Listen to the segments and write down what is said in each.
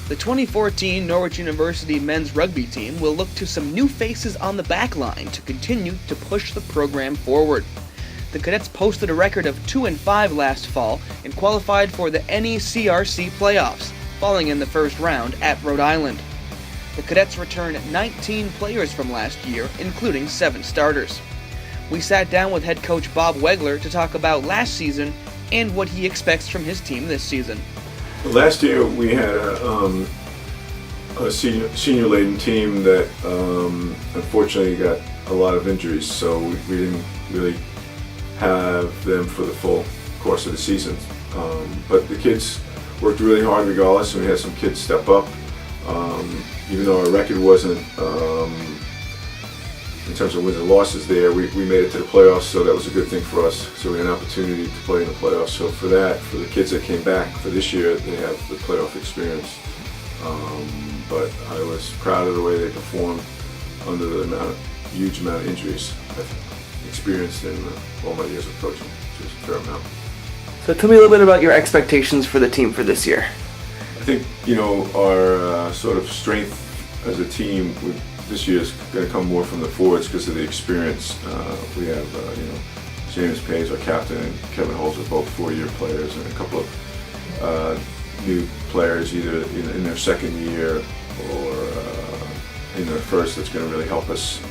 The 2014 Norwich University men's rugby team will look to some new faces on the back line to continue to push the program forward. The Cadets posted a record of 2-5 last fall and qualified for the NECRC playoffs, falling in the first round at Rhode Island. The Cadets returned 19 players from last year, including 7 starters. We sat down with head coach Bob Wegler to talk about last season and what he expects from his team this season. Last year we had a senior-laden team that unfortunately got a lot of injuries, so we didn't really have them for the full course of the season. But the kids worked really hard regardless, and we had some kids step up. Even though our record wasn't, in terms of wins and losses there, we made it to the playoffs, so that was a good thing for us. So we had an opportunity to play in the playoffs. So for that, for the kids that came back for this year, they have the playoff experience. But I was proud of the way they performed under the huge amount of injuries I've experienced in all my years of coaching, which is a fair amount. So tell me a little bit about your expectations for the team for this year. I think, our sort of strength as a team this year is going to come more from the forwards because of the experience. We have, James Payne, our captain, and Kevin Holzer, both 4-year players, and a couple of new players either in their second year or in their first. That's going to really help us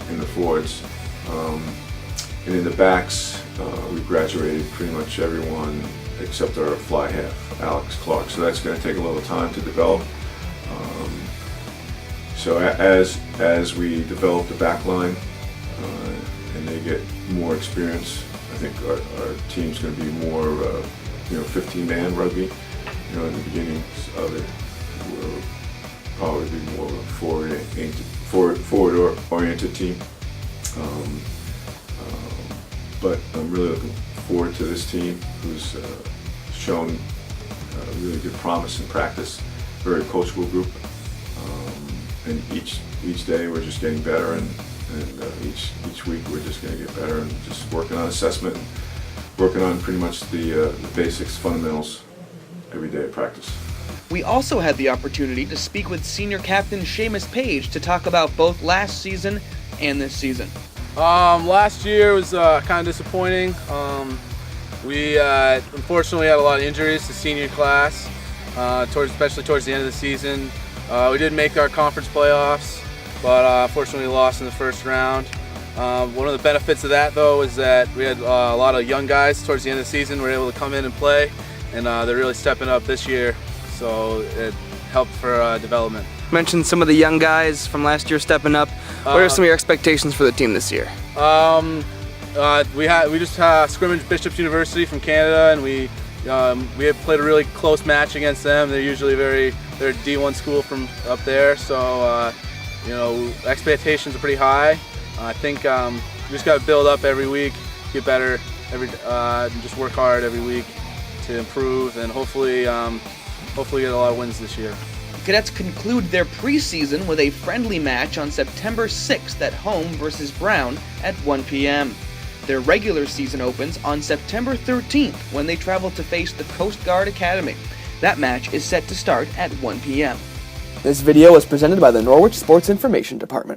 in the forwards. And in the backs, we've graduated pretty much everyone except our fly half, Alex Clark. So that's going to take a little time to develop. So as we develop the back line and they get more experience, I think our team's going to be more 15-man rugby. In the beginning of it, we'll probably be more of a forward-oriented team. But I'm really looking forward to this team, who's shown really good promise in practice. Very coachable group. And each day we're just getting better, and each week we're just going to get better, and just working on assessment, and working on pretty much the basics, fundamentals every day of practice. We also had the opportunity to speak with senior captain Seamus Page to talk about both last season and this season. Last year was kind of disappointing. We unfortunately had a lot of injuries to senior class, especially towards the end of the season. We did make our conference playoffs, but unfortunately lost in the first round. One of the benefits of that, though, is that we had a lot of young guys towards the end of the season who were able to come in and play, and they're really stepping up this year, so it helped for development. You mentioned some of the young guys from last year stepping up. What are some of your expectations for the team this year? We just scrimmaged Bishop's University from Canada, and we have played a really close match against them. They're usually they're a D1 school from up there, so expectations are pretty high. I think we just got to build up every week, get better and just work hard every week to improve, and hopefully get a lot of wins this year. The Cadets conclude their preseason with a friendly match on September 6th at home versus Brown at 1 p.m. Their regular season opens on September 13th when they travel to face the Coast Guard Academy. That match is set to start at 1 p.m. This video was presented by the Norwich Sports Information Department.